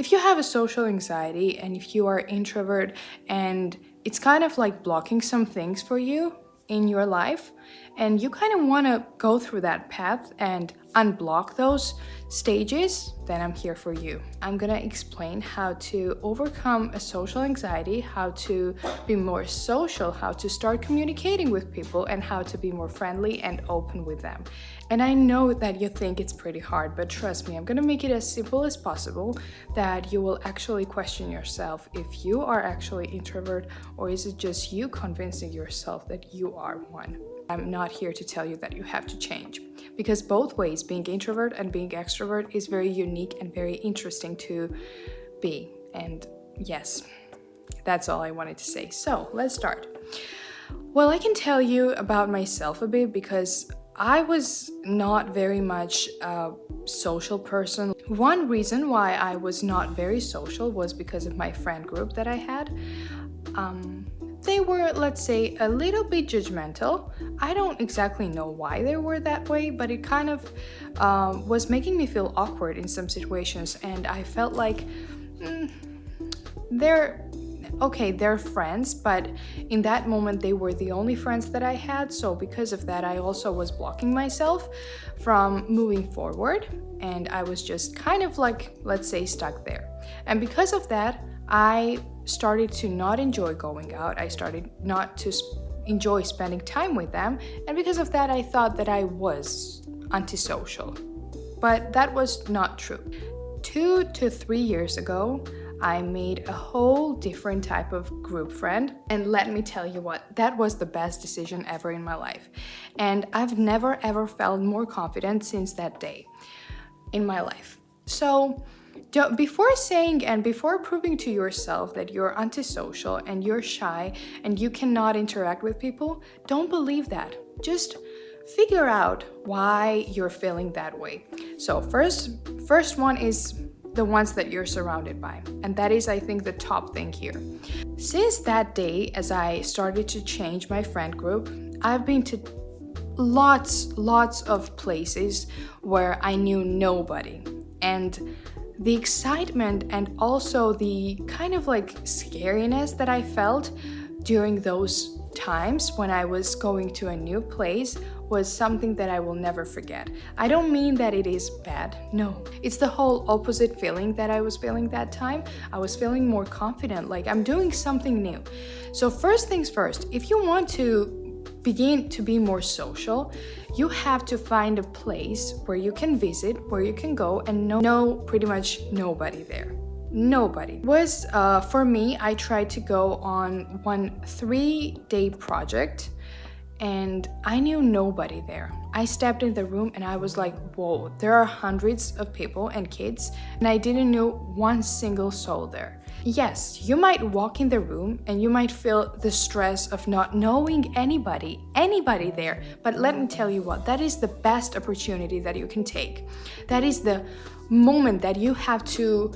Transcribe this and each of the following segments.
if you have a social anxiety and if you are introvert and it's kind of like blocking some things for you in your life and you kind of want to go through that path and unblock those stages, then I'm here for you. I'm gonna explain how to overcome a social anxiety, how to be more social, how to start communicating with people, and how to be more friendly and open with them. And I know that you think it's pretty hard, but trust me, I'm gonna make it as simple as possible that you will actually question yourself if you are actually introvert, or is it just you convincing yourself that you are one. I'm not here to tell you that you have to change, because both ways, being introvert and being extrovert, is very unique and very interesting to be. And yes, that's all I wanted to say. So let's start. Well, I can tell you about myself a bit because I was not very much a social person. One reason why I was not very social was because of my friend group that I had. They were, let's say, a little bit judgmental. I don't exactly know why they were that way, but it kind of was making me feel awkward in some situations, and I felt like they're friends, but in that moment they were the only friends that I had. So because of that, I also was blocking myself from moving forward, and I was just kind of like, let's say, stuck there. And because of that, I started to not enjoy going out. I started not to enjoy spending time with them, and because of that, I thought that I was antisocial. But that was not true. 2 to 3 years ago, I made a whole different type of group friend, and let me tell you what, that was the best decision ever in my life. And I've never ever felt more confident since that day in my life. So before saying and before proving to yourself that you're antisocial and you're shy and you cannot interact with people, don't believe that. Just figure out why you're feeling that way. So first one is the ones that you're surrounded by, and that is, I think, the top thing here. Since that day, as I started to change my friend group, I've been to lots of places where I knew nobody, and the excitement and also the kind of like scariness that I felt during those times when I was going to a new place was something that I will never forget. I don't mean that it is bad, no. It's the whole opposite feeling that I was feeling that time. I was feeling more confident, like I'm doing something new. So first things first, if you want to begin to be more social, you have to find a place where you can visit, where you can go and know pretty much nobody there. Nobody. For me, I tried to go on one 3-day project and I knew nobody there. I stepped in the room and I was like, whoa, there are hundreds of people and kids, and I didn't know one single soul there. Yes, you might walk in the room and you might feel the stress of not knowing anybody there, but let me tell you what, that is the best opportunity that you can take. That is the moment that you have to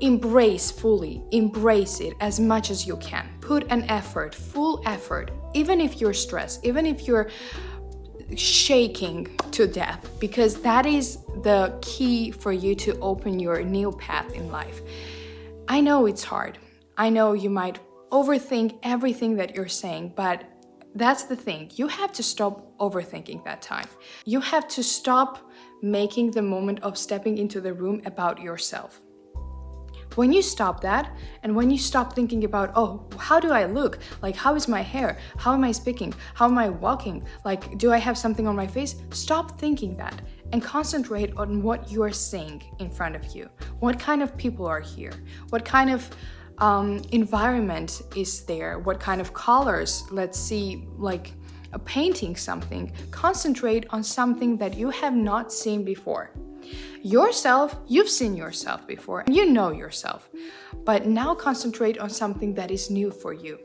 embrace fully, embrace it as much as you can. Put an effort, full effort, even if you're stressed, even if you're shaking to death, because that is the key for you to open your new path in life. I know it's hard. I know you might overthink everything that you're saying, but that's the thing. You have to stop overthinking that time. You have to stop making the moment of stepping into the room about yourself. When you stop that, and when you stop thinking about, oh, how do I look? Like, how is my hair? How am I speaking? How am I walking? Like, do I have something on my face? Stop thinking that and concentrate on what you are seeing in front of you. What kind of people are here? What kind of environment is there? What kind of colors? Let's see, like a painting, something. Concentrate on something that you have not seen before. Yourself, you've seen yourself before, and you know yourself. But now concentrate on something that is new for you.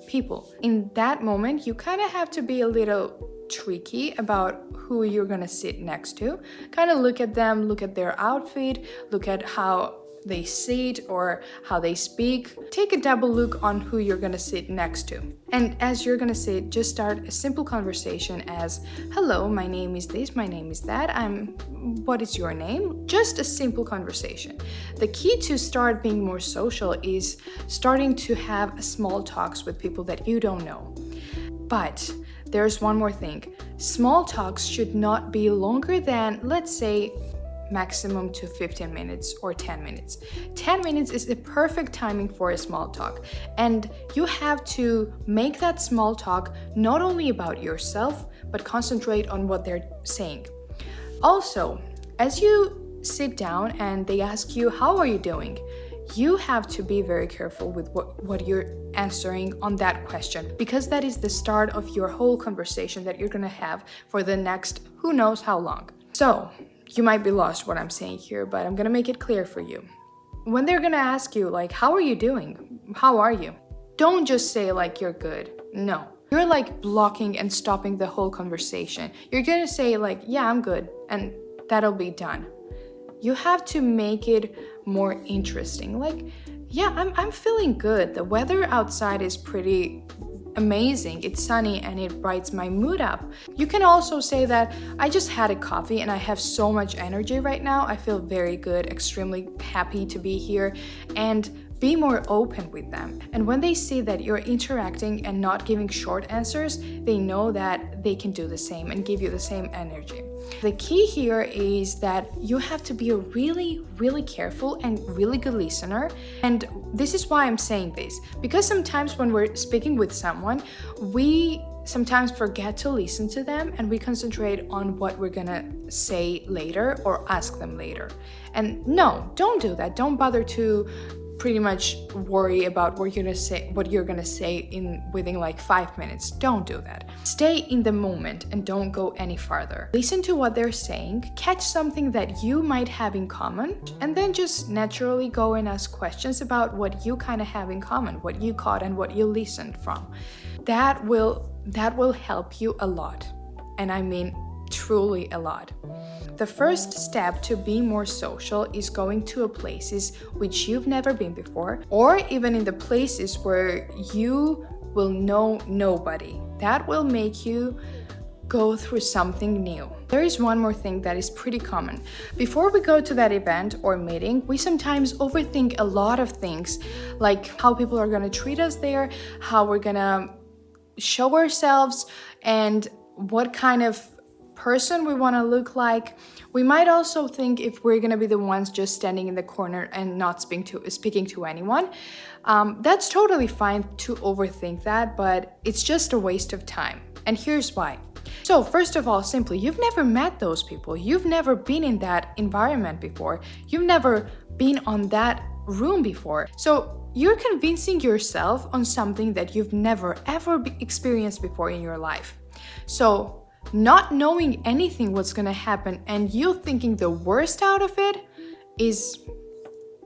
People, in that moment, you kind of have to be a little tricky about who you're gonna sit next to. Kind of look at them, look at their outfit, look at how they sit or how they speak. Take a double look on who you're gonna sit next to. And as you're gonna sit, just start a simple conversation as, hello, my name is this, my name is that, what is your name? Just a simple conversation. The key to start being more social is starting to have small talks with people that you don't know. But there's one more thing. Small talks should not be longer than, let's say, maximum to 15 minutes or 10 minutes. 10 minutes is the perfect timing for a small talk. And you have to make that small talk not only about yourself, but concentrate on what they're saying. Also, as you sit down and they ask you, how are you doing? You have to be very careful with what you're answering on that question, because that is the start of your whole conversation that you're gonna have for the next who knows how long. So, you might be lost what I'm saying here, but I'm gonna make it clear for you. When they're gonna ask you, like, how are you doing? How are you? Don't just say, like, you're good. No. You're, like, blocking and stopping the whole conversation. You're gonna say, like, yeah, I'm good, and that'll be done. You have to make it more interesting. Like, yeah, I'm feeling good. The weather outside is pretty amazing. It's sunny and it brightens my mood up. You can also say that I just had a coffee and I have so much energy right now. I feel very good, extremely happy to be here, and be more open with them. And when they see that you're interacting and not giving short answers, they know that they can do the same and give you the same energy. The key here is that you have to be a really, really careful and really good listener. And this is why I'm saying this, because sometimes when we're speaking with someone, we sometimes forget to listen to them and we concentrate on what we're gonna say later or ask them later. And no, don't do that. Don't bother to pretty much worry about what you're gonna say within like 5 minutes. Don't do that. Stay in the moment and don't go any farther. Listen to what they're saying, catch something that you might have in common, and then just naturally go and ask questions about what you kind of have in common, what you caught and what you listened from. That will help you a lot. And I mean truly a lot. The first step to be more social is going to places which you've never been before, or even in the places where you will know nobody. That will make you go through something new. There is one more thing that is pretty common. Before we go to that event or meeting, we sometimes overthink a lot of things, like how people are gonna treat us there, how we're gonna show ourselves, and what kind of person we want to look like. We might also think if we're going to be the ones just standing in the corner and not speaking to anyone. That's totally fine to overthink that, but it's just a waste of time. And here's why. So first of all, simply, you've never met those people. You've never been in that environment before. You've never been on that room before. So you're convincing yourself on something that you've never ever experienced before in your life. So not knowing anything what's gonna happen and you thinking the worst out of it is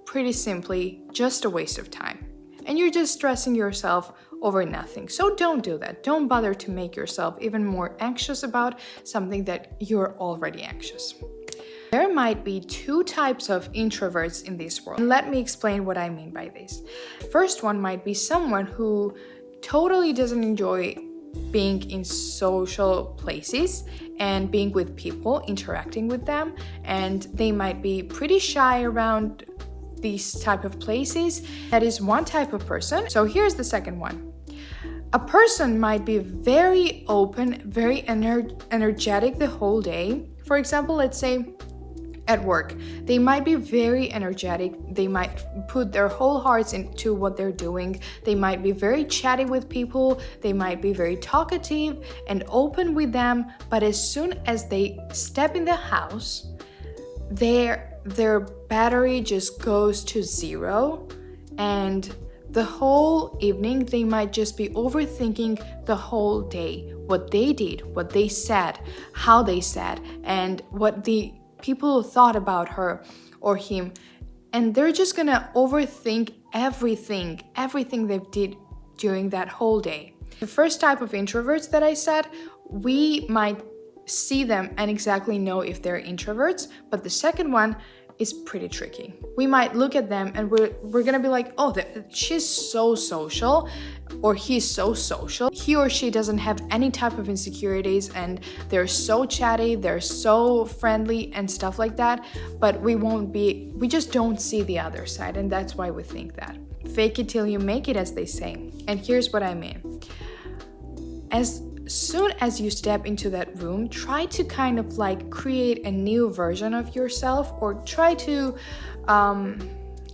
pretty simply just a waste of time. And you're just stressing yourself over nothing. So don't do that. Don't bother to make yourself even more anxious about something that you're already anxious. There might be two types of introverts in this world. And let me explain what I mean by this. First one might be someone who totally doesn't enjoy being in social places and being with people, interacting with them, and they might be pretty shy around these type of places. That is one type of person. So here's the second one. A person might be very open, very energetic the whole day. For example, let's say at work, they might be very energetic. They might put their whole hearts into what they're doing. They might be very chatty with people. They might be very talkative and open with them. But as soon as they step in the house, their battery just goes to zero, and the whole evening they might just be overthinking the whole day, what they did, what they said, how they said, and what the people thought about her or him. And they're just gonna overthink everything they did during that whole day. The first type of introverts that I said, we might see them and exactly know if they're introverts, but the second one, is pretty tricky. We might look at them and we're gonna be like, oh, she's so social, or he's so social. He or she doesn't have any type of insecurities and they're so chatty, they're so friendly and stuff like that, but we just don't see the other side, and that's why we think that. Fake it till you make it, as they say. And here's what I mean. As soon as you step into that room, try to kind of like create a new version of yourself, or try to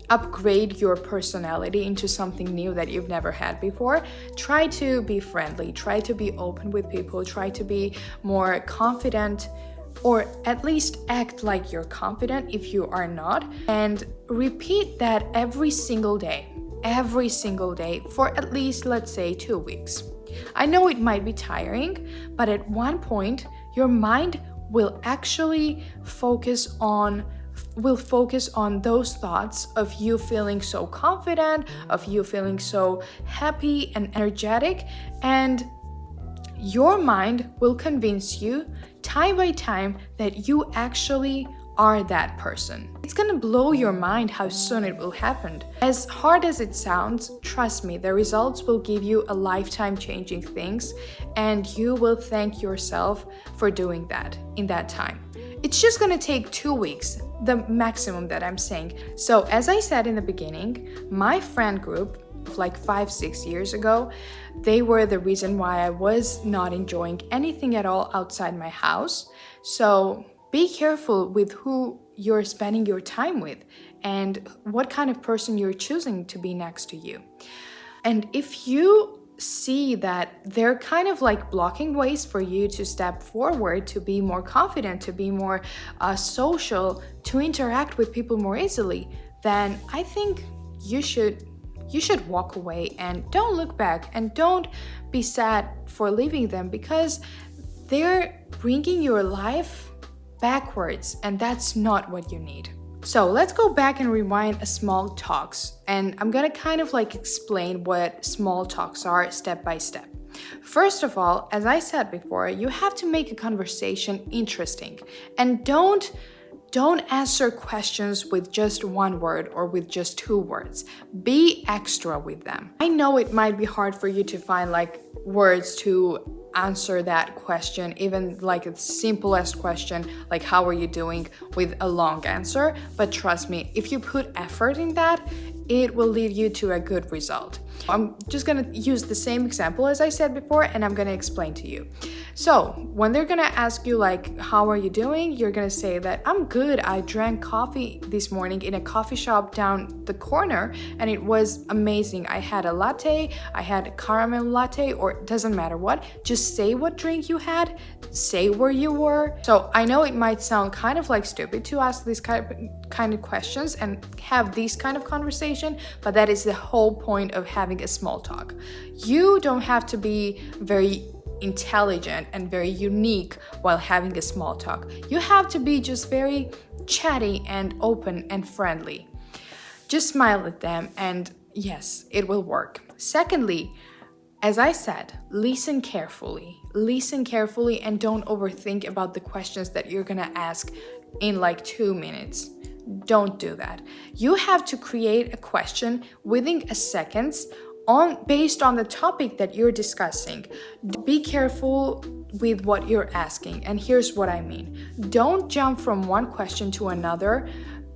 upgrade your personality into something new that you've never had before. Try to be friendly, try to be open with people, try to be more confident, or at least act like you're confident if you are not, and repeat that every single day for at least, let's say, 2 weeks. I know it might be tiring, but at one point your mind will actually focus on those thoughts of you feeling so confident, of you feeling so happy and energetic, and your mind will convince you time by time that you actually are that person. It's gonna blow your mind how soon it will happen. As hard as it sounds, trust me, the results will give you a lifetime changing things, and you will thank yourself for doing that in that time. It's just gonna take 2 weeks, the maximum that I'm saying. So as I said in the beginning, my friend group like 5-6 years ago, they were the reason why I was not enjoying anything at all outside my house. So be careful with who you're spending your time with and what kind of person you're choosing to be next to you. And if you see that they're kind of like blocking ways for you to step forward, to be more confident, to be more social, to interact with people more easily, then I think you should walk away and don't look back, and don't be sad for leaving them, because they're bringing your life backwards, and that's not what you need. So let's go back and rewind a small talks, and I'm gonna kind of like explain what small talks are step by step. First of all, as I said before, you have to make a conversation interesting, and don't answer questions with just one word or with just 2 words. Be extra with them. I know it might be hard for you to find like words to answer that question, even like the simplest question, like how are you doing, with a long answer. But trust me, if you put effort in that, it will lead you to a good result. I'm just gonna use the same example as I said before, and I'm gonna explain to you. So when they're gonna ask you like, how are you doing? You're gonna say that I'm good. I drank coffee this morning in a coffee shop down the corner, and it was amazing. I had a latte, I had a caramel latte, or it doesn't matter what. Just say what drink you had, say where you were. So I know it might sound kind of like stupid to ask these kind of questions and have these kind of conversation, but that is the whole point of having a small talk. You don't have to be very intelligent and very unique while having a small talk. You have to be just very chatty and open and friendly. Just smile at them, and yes, it will work. Secondly, as I said, listen carefully, and don't overthink about the questions that you're gonna ask in like 2 minutes. Don't do that. You have to create a question within a second based on the topic that you're discussing. Be careful with what you're asking, and here's what I mean. Don't jump from one question to another.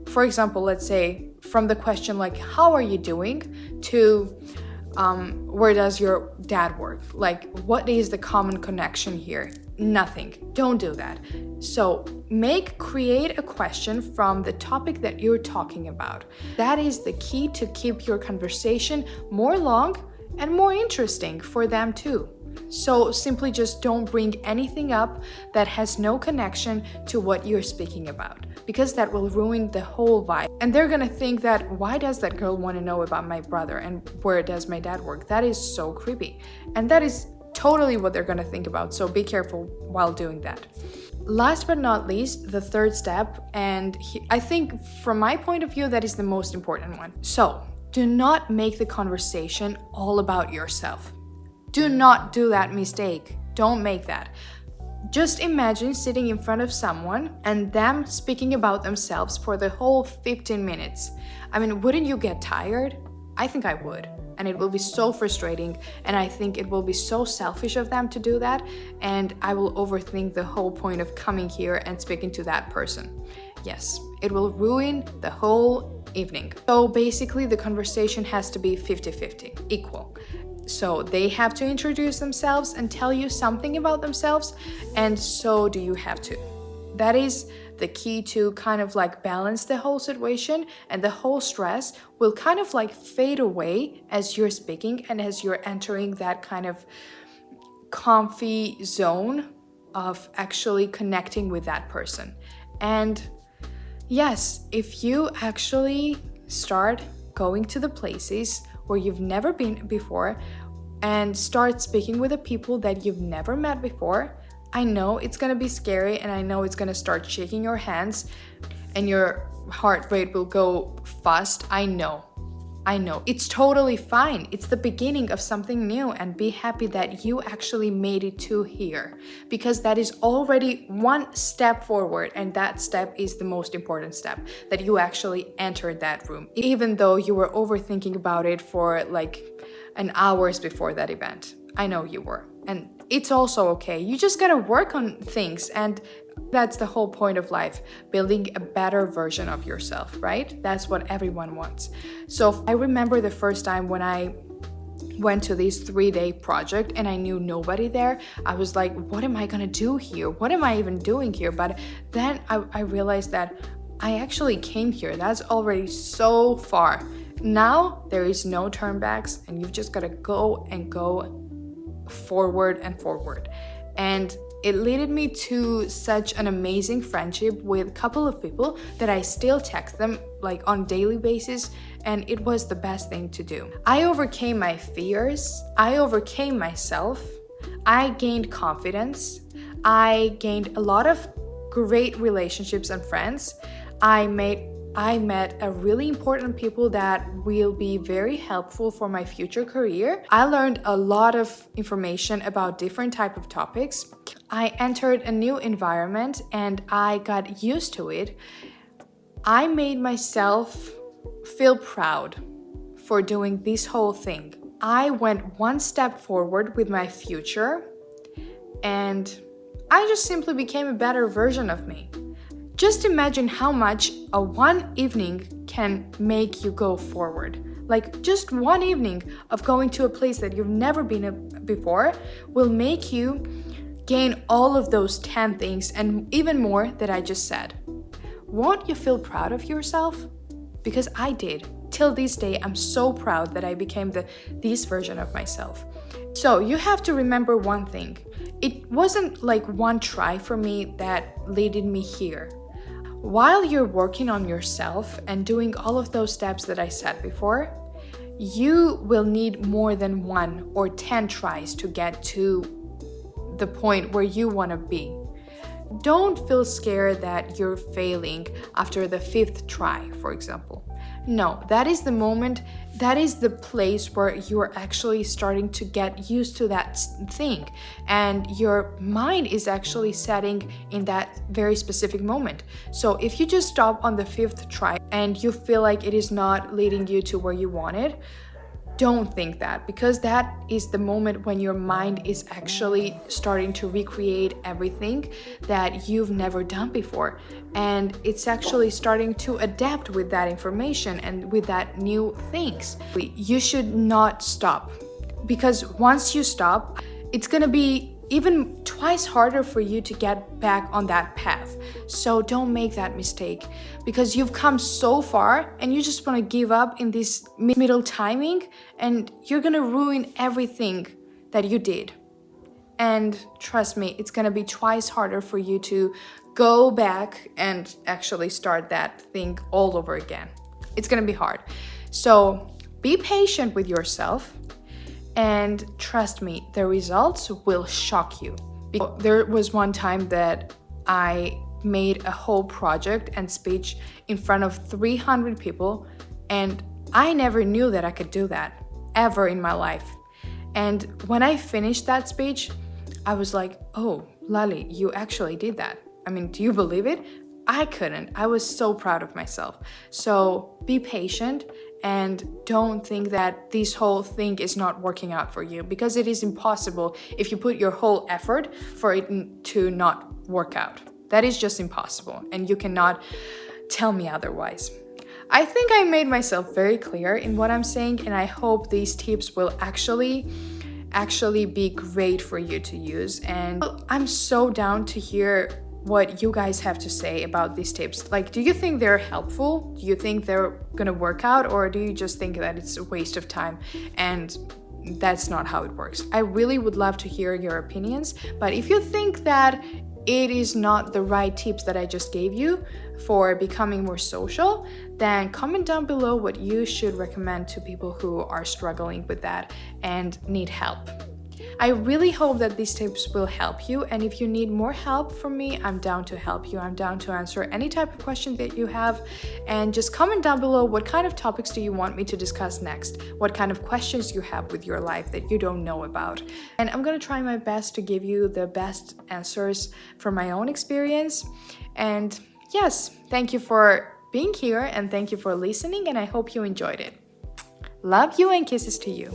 For example, let's say from the question like, how are you doing, to where does your dad work? Like, what is the common connection here? Nothing. Don't do that. So create a question from the topic that you're talking about. That is the key to keep your conversation more long and more interesting for them too. So simply just don't bring anything up that has no connection to what you're speaking about, because that will ruin the whole vibe. And they're gonna think that, why does that girl want to know about my brother and where does my dad work? That is so creepy. And that is totally what they're gonna think about. So be careful while doing that. Last but not least, the third step, and I think from my point of view, that is the most important one. So do not make the conversation all about yourself. Do not do that mistake. Don't make that. Just imagine sitting in front of someone and them speaking about themselves for the whole 15 minutes. I mean, wouldn't you get tired? I think I would. And it will be so frustrating, and I think it will be so selfish of them to do that, and I will overthink the whole point of coming here and speaking to that person. Yes, it will ruin the whole evening. So basically the conversation has to be 50-50, equal. So they have to introduce themselves and tell you something about themselves, and so do you have to. That is the key to kind of like balance the whole situation, and the whole stress will kind of like fade away as you're speaking and as you're entering that kind of comfy zone of actually connecting with that person. And yes, if you actually start going to the places where you've never been before and start speaking with the people that you've never met before, I know it's gonna be scary, and I know it's gonna start shaking your hands and your heart rate will go fast. I know. It's totally fine. It's the beginning of something new, and be happy that you actually made it to here, because that is already one step forward, and that step is the most important step, that you actually entered that room, even though you were overthinking about it for like an hours before that event. I know you were. And it's also okay. You just gotta work on things, and that's the whole point of life, building a better version of yourself, right? That's what everyone wants. So I remember the first time when I went to this 3-day project and I knew nobody there. I was like, what am I gonna do here? What am I even doing here? But then I realized that I actually came here. That's already so far. Now there is no turn backs, and you've just gotta go and go forward and forward. And it led me to such an amazing friendship with a couple of people that I still text them like on daily basis, and it was the best thing to do. I overcame my fears, I overcame myself, I gained confidence, I gained a lot of great relationships and friends. I met a really important people that will be very helpful for my future career. I learned a lot of information about different type of topics. I entered a new environment and I got used to it. I made myself feel proud for doing this whole thing. I went one step forward with my future, and I just simply became a better version of me. Just imagine how much a one evening can make you go forward. Like just one evening of going to a place that you've never been before will make you gain all of those 10 things and even more that I just said. Won't you feel proud of yourself? Because I did. Till this day, I'm so proud that I became this version of myself. So you have to remember one thing. It wasn't like one try for me that led me here. While you're working on yourself and doing all of those steps that I said before, you will need more than 1 or 10 tries to get to the point where you want to be. Don't feel scared that you're failing after the 5th try, for example. No, that is the moment, that is the place where you're actually starting to get used to that thing, and your mind is actually setting in that very specific moment. So if you just stop on the 5th try and you feel like it is not leading you to where you wanted, don't think that, because that is the moment when your mind is actually starting to recreate everything that you've never done before, and it's actually starting to adapt with that information and with that new things. You should not stop, because once you stop, it's gonna be even twice harder for you to get back on that path. So don't make that mistake, because you've come so far and you just want to give up in this middle timing, and you're gonna ruin everything that you did. And trust me, it's gonna be twice harder for you to go back and actually start that thing all over again. It's gonna be hard. So be patient with yourself. And trust me, the results will shock you. There was one time that I made a whole project and speech in front of 300 people, and I never knew that I could do that ever in my life. And when I finished that speech, I was like, oh, Lali, you actually did that. I mean, do you believe it? I couldn't. I was so proud of myself. So be patient and don't think that this whole thing is not working out for you, because it is impossible if you put your whole effort for it to not work out. That is just impossible, and you cannot tell me otherwise. I think I made myself very clear in what I'm saying, and I hope these tips will actually be great for you to use. And I'm so down to hear what you guys have to say about these tips. Like, do you think they're helpful? Do you think they're gonna work out, or do you just think that it's a waste of time and that's not how it works? I really would love to hear your opinions, but if you think that it is not the right tips that I just gave you for becoming more social, then comment down below what you should recommend to people who are struggling with that and need help. I really hope that these tips will help you, and if you need more help from me, I'm down to help you. I'm down to answer any type of question that you have, and just comment down below what kind of topics do you want me to discuss next, what kind of questions you have with your life that you don't know about. And I'm gonna try my best to give you the best answers from my own experience. And yes, thank you for being here and thank you for listening, and I hope you enjoyed it. Love you and kisses to you.